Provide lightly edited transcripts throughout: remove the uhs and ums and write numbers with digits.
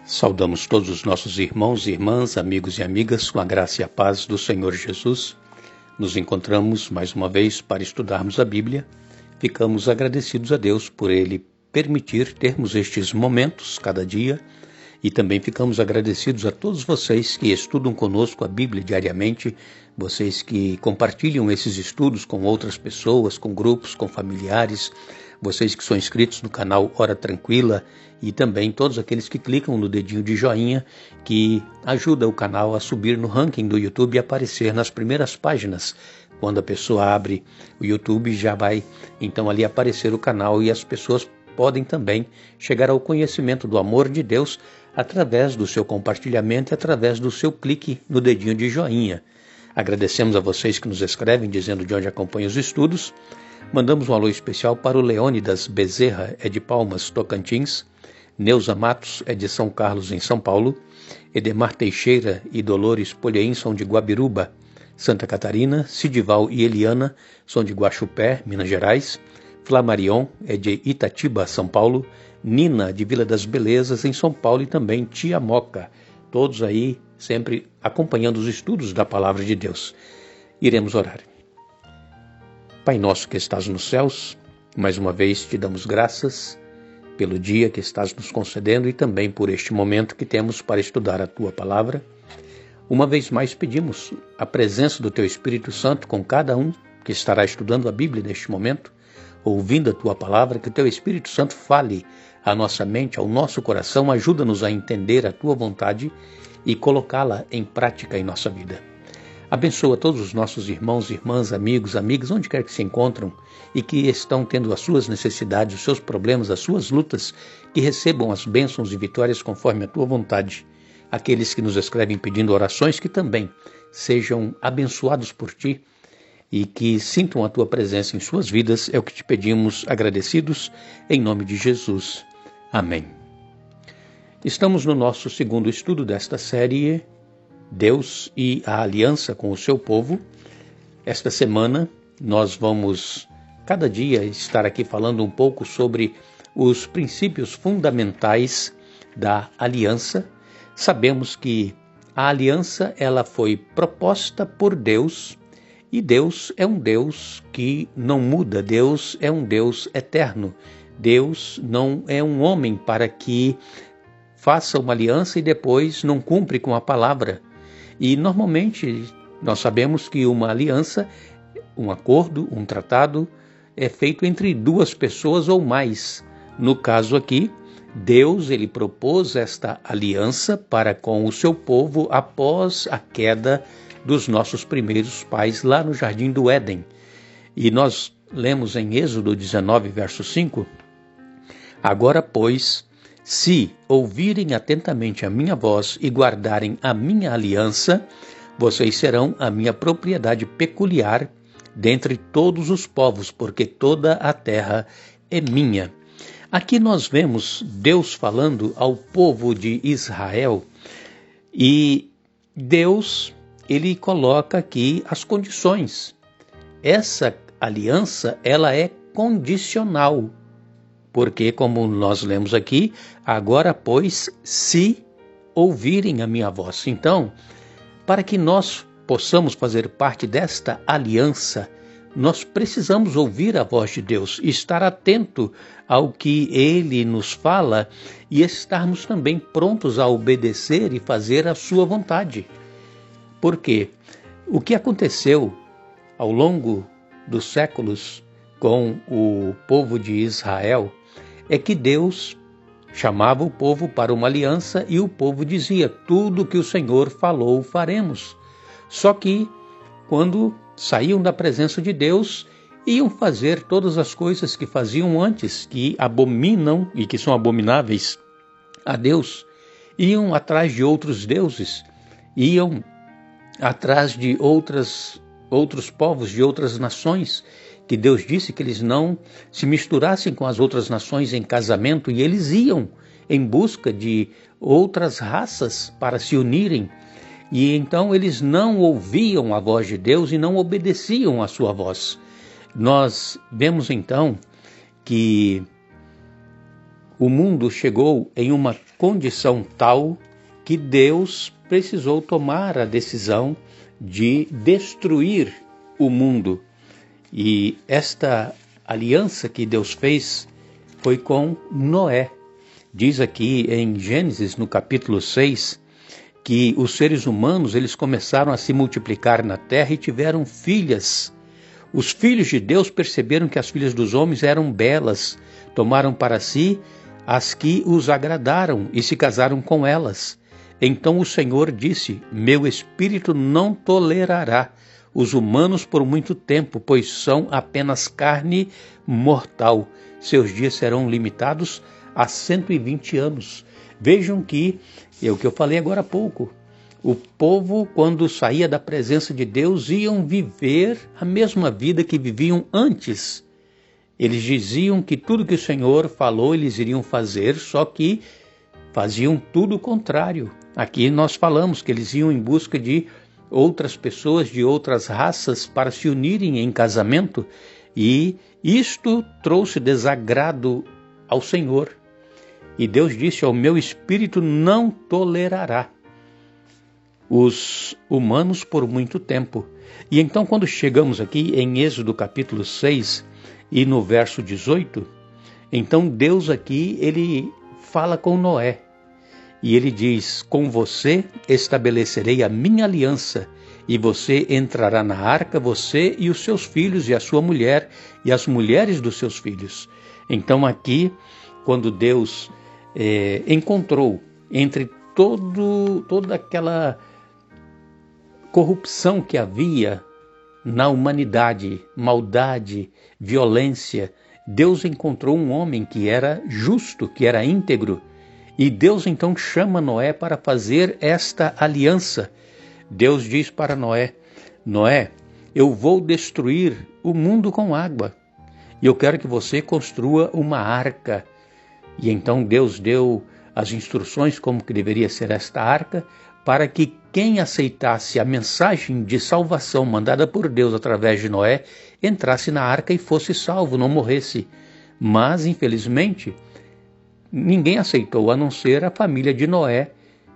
Saudamos todos os nossos irmãos e irmãs, amigos e amigas, com a graça e a paz do Senhor Jesus. Nos encontramos mais uma vez para estudarmos a Bíblia. Ficamos agradecidos a Deus por Ele permitir termos estes momentos cada dia e também ficamos agradecidos a todos vocês que estudam conosco a Bíblia diariamente, vocês que compartilham esses estudos com outras pessoas, com grupos, com familiares, vocês que são inscritos no canal Hora Tranquila e também todos aqueles que clicam no dedinho de joinha que ajuda o canal a subir no ranking do YouTube e aparecer nas primeiras páginas. Quando a pessoa abre o YouTube já vai então ali aparecer o canal e as pessoas podem também chegar ao conhecimento do amor de Deus através do seu compartilhamento e através do seu clique no dedinho de joinha. Agradecemos a vocês que nos escrevem dizendo de onde acompanham os estudos. Mandamos um alô especial para o Leônidas Bezerra, de Palmas, Tocantins, Neuza Matos, de São Carlos, em São Paulo, Edemar Teixeira e Dolores Polheim são de Guabiruba, Santa Catarina, Sidival e Eliana são de Guaxupé, Minas Gerais, Flamarion de Itatiba, São Paulo, Nina de Vila das Belezas, em São Paulo e também Tia Moca, todos aí sempre acompanhando os estudos da Palavra de Deus. Iremos orar. Pai nosso que estás nos céus, mais uma vez te damos graças pelo dia que estás nos concedendo e também por este momento que temos para estudar a Tua Palavra. Uma vez mais pedimos a presença do Teu Espírito Santo com cada um que estará estudando a Bíblia neste momento, ouvindo a Tua Palavra, que o Teu Espírito Santo fale à nossa mente, ao nosso coração, ajuda-nos a entender a Tua vontade e colocá-la em prática em nossa vida. Abençoa todos os nossos irmãos, irmãs, amigos, amigas, onde quer que se encontram e que estão tendo as suas necessidades, os seus problemas, as suas lutas, que recebam as bênçãos e vitórias conforme a Tua vontade. Aqueles que nos escrevem pedindo orações, que também sejam abençoados por Ti e que sintam a Tua presença em suas vidas, é o que te pedimos agradecidos, em nome de Jesus. Amém. Estamos no nosso segundo estudo desta série, Deus e a aliança com o seu povo. Esta semana nós vamos cada dia estar aqui falando um pouco sobre os princípios fundamentais da aliança. Sabemos que a aliança ela foi proposta por Deus e Deus é um Deus que não muda, Deus é um Deus eterno. Deus não é um homem para que faça uma aliança e depois não cumpre com a palavra. E normalmente nós sabemos que uma aliança, um acordo, um tratado é feito entre duas pessoas ou mais. No caso aqui, Deus ele propôs esta aliança para com o seu povo após a queda dos nossos primeiros pais lá no Jardim do Éden. E nós lemos em Êxodo 19, verso 5, Agora, pois, se ouvirem atentamente a minha voz e guardarem a minha aliança, vocês serão a minha propriedade peculiar dentre todos os povos, porque toda a terra é minha. Aqui nós vemos Deus falando ao povo de Israel e Deus, ele coloca aqui as condições. Essa aliança, ela é condicional. Porque, como nós lemos aqui, agora, pois, se ouvirem a minha voz. Então, para que nós possamos fazer parte desta aliança, nós precisamos ouvir a voz de Deus, estar atento ao que Ele nos fala e estarmos também prontos a obedecer e fazer a sua vontade. Porque o que aconteceu ao longo dos séculos com o povo de Israel é que Deus chamava o povo para uma aliança e o povo dizia, tudo que o Senhor falou faremos. Só que quando saíam da presença de Deus, iam fazer todas as coisas que faziam antes, que abominam e que são abomináveis a Deus. Iam atrás de outros deuses, iam atrás de outros povos, de outras nações, que Deus disse que eles não se misturassem com as outras nações em casamento, e eles iam em busca de outras raças para se unirem. E então eles não ouviam a voz de Deus e não obedeciam a sua voz. Nós vemos então que o mundo chegou em uma condição tal que Deus precisou tomar a decisão de destruir o mundo. E esta aliança que Deus fez foi com Noé. Diz aqui em Gênesis, no capítulo 6, que os seres humanos eles começaram a se multiplicar na terra e tiveram filhas. Os filhos de Deus perceberam que as filhas dos homens eram belas, tomaram para si as que os agradaram e se casaram com elas. Então o Senhor disse: meu espírito não tolerará os humanos por muito tempo, pois são apenas carne mortal. Seus dias serão limitados a 120 anos. Vejam que, é o que eu falei agora há pouco, o povo, quando saía da presença de Deus, iam viver a mesma vida que viviam antes. Eles diziam que tudo que o Senhor falou, eles iriam fazer, só que faziam tudo o contrário. Aqui nós falamos que eles iam em busca de outras pessoas, de outras raças, para se unirem em casamento, e isto trouxe desagrado ao Senhor. E Deus disse: ao meu espírito não tolerará os humanos por muito tempo. E então, quando chegamos aqui em Êxodo capítulo 6 e no verso 18, então Deus aqui, ele fala com Noé. E ele diz: com você estabelecerei a minha aliança, e você entrará na arca, você e os seus filhos, e a sua mulher, e as mulheres dos seus filhos. Então aqui, quando Deus encontrou entre toda aquela corrupção que havia na humanidade, maldade, violência, Deus encontrou um homem que era justo, que era íntegro. E Deus então chama Noé para fazer esta aliança. Deus diz para Noé: Noé, eu vou destruir o mundo com água, e eu quero que você construa uma arca. E então Deus deu as instruções como que deveria ser esta arca, para que quem aceitasse a mensagem de salvação mandada por Deus através de Noé, entrasse na arca e fosse salvo, não morresse. Mas, infelizmente, ninguém aceitou, a não ser a família de Noé,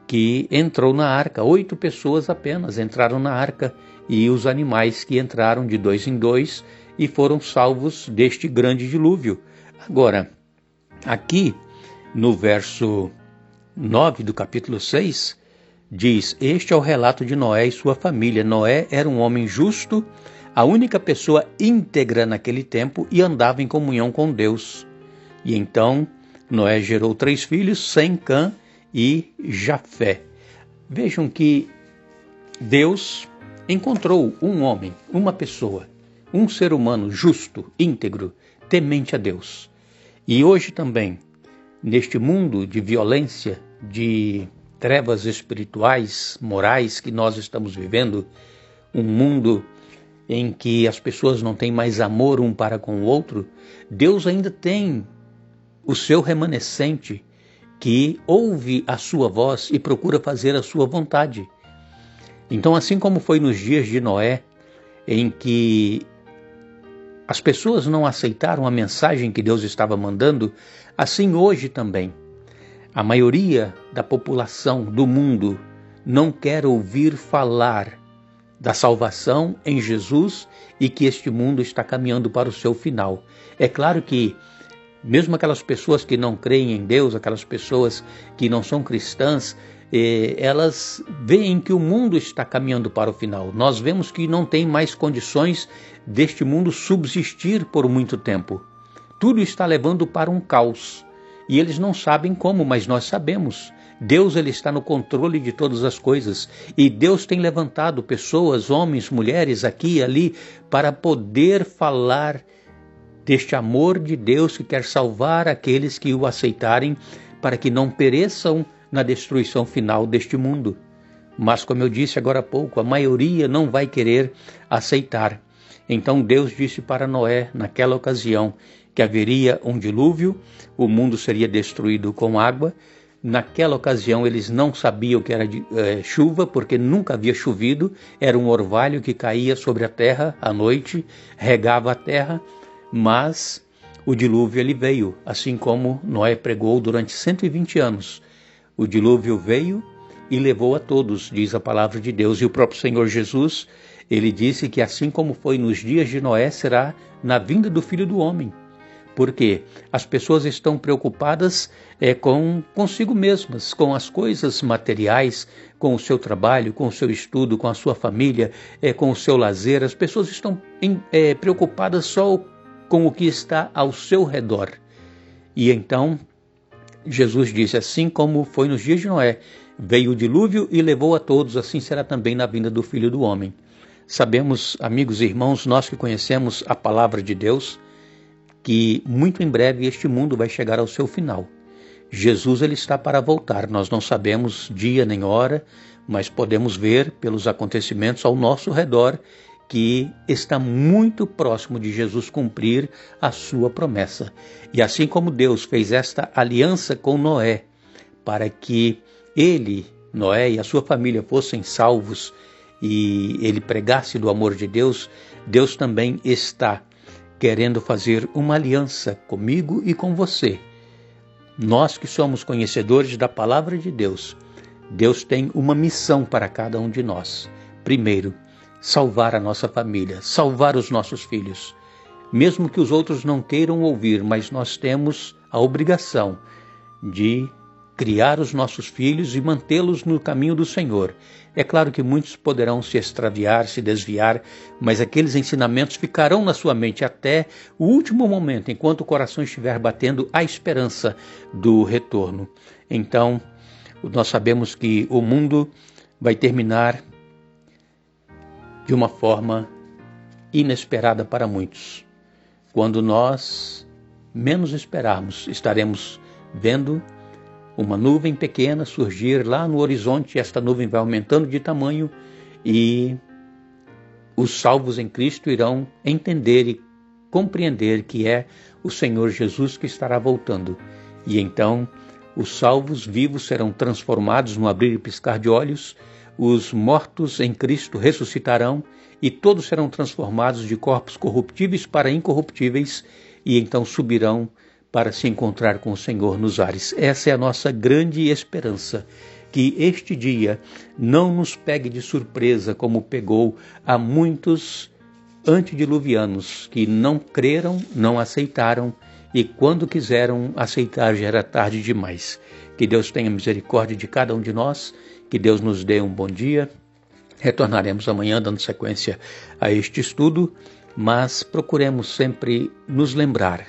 que entrou na arca. 8 pessoas apenas entraram na arca, e os animais que entraram de 2 em 2 e foram salvos deste grande dilúvio. Agora, aqui no verso 9 do capítulo 6, diz: este é o relato de Noé e sua família. Noé era um homem justo, a única pessoa íntegra naquele tempo, e andava em comunhão com Deus. E então Noé gerou 3 filhos, Sem, Cã e Jafé. Vejam que Deus encontrou um homem, uma pessoa, um ser humano justo, íntegro, temente a Deus. E hoje também, neste mundo de violência, de trevas espirituais, morais que nós estamos vivendo, um mundo em que as pessoas não têm mais amor um para com o outro, Deus ainda tem o seu remanescente que ouve a sua voz e procura fazer a sua vontade. Então, assim como foi nos dias de Noé, em que as pessoas não aceitaram a mensagem que Deus estava mandando, assim hoje também. A maioria da população do mundo não quer ouvir falar da salvação em Jesus e que este mundo está caminhando para o seu final. É claro que mesmo aquelas pessoas que não creem em Deus, aquelas pessoas que não são cristãs, elas veem que o mundo está caminhando para o final. Nós vemos que não tem mais condições deste mundo subsistir por muito tempo. Tudo está levando para um caos. E eles não sabem como, mas nós sabemos. Deus, ele está no controle de todas as coisas. E Deus tem levantado pessoas, homens, mulheres, aqui e ali, para poder falar deste amor de Deus que quer salvar aqueles que o aceitarem, para que não pereçam na destruição final deste mundo. Mas, como eu disse agora há pouco, a maioria não vai querer aceitar. Então Deus disse para Noé, naquela ocasião, que haveria um dilúvio, o mundo seria destruído com água. Naquela ocasião eles não sabiam o que era chuva, porque nunca havia chovido, era um orvalho que caía sobre a terra à noite, regava a terra, mas o dilúvio ele veio, assim como Noé pregou durante 120 anos. O dilúvio veio e levou a todos, diz a palavra de Deus. E o próprio Senhor Jesus, ele disse que assim como foi nos dias de Noé, será na vinda do Filho do Homem. Porque as pessoas estão preocupadas consigo mesmas, com as coisas materiais, com o seu trabalho, com o seu estudo, com a sua família, com o seu lazer. As pessoas estão preocupadas só com o que está ao seu redor. E então, Jesus disse, assim como foi nos dias de Noé, veio o dilúvio e levou a todos, assim será também na vinda do Filho do Homem. Sabemos, amigos e irmãos, nós que conhecemos a palavra de Deus, que muito em breve este mundo vai chegar ao seu final. Jesus ele está para voltar, nós não sabemos dia nem hora, mas podemos ver pelos acontecimentos ao nosso redor que está muito próximo de Jesus cumprir a sua promessa. E assim como Deus fez esta aliança com Noé, para que ele, Noé e a sua família fossem salvos e ele pregasse do amor de Deus, Deus também está querendo fazer uma aliança comigo e com você. Nós que somos conhecedores da palavra de Deus, Deus tem uma missão para cada um de nós. Primeiro, salvar a nossa família, salvar os nossos filhos. Mesmo que os outros não queiram ouvir, mas nós temos a obrigação de criar os nossos filhos e mantê-los no caminho do Senhor. É claro que muitos poderão se extraviar, se desviar, mas aqueles ensinamentos ficarão na sua mente até o último momento, enquanto o coração estiver batendo a esperança do retorno. Então, nós sabemos que o mundo vai terminar de uma forma inesperada para muitos. Quando nós menos esperarmos, estaremos vendo uma nuvem pequena surgir lá no horizonte. Esta nuvem vai aumentando de tamanho e os salvos em Cristo irão entender e compreender que é o Senhor Jesus que estará voltando. E então os salvos vivos serão transformados no abrir e piscar de olhos, os mortos em Cristo ressuscitarão e todos serão transformados de corpos corruptíveis para incorruptíveis e então subirão para se encontrar com o Senhor nos ares. Essa é a nossa grande esperança, que este dia não nos pegue de surpresa como pegou a muitos antediluvianos que não creram, não aceitaram e quando quiseram aceitar já era tarde demais. Que Deus tenha misericórdia de cada um de nós, que Deus nos dê um bom dia. Retornaremos amanhã dando sequência a este estudo, mas procuremos sempre nos lembrar: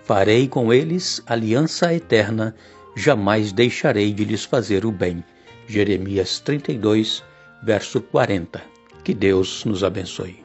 farei com eles aliança eterna, jamais deixarei de lhes fazer o bem. Jeremias 32, verso 40. Que Deus nos abençoe.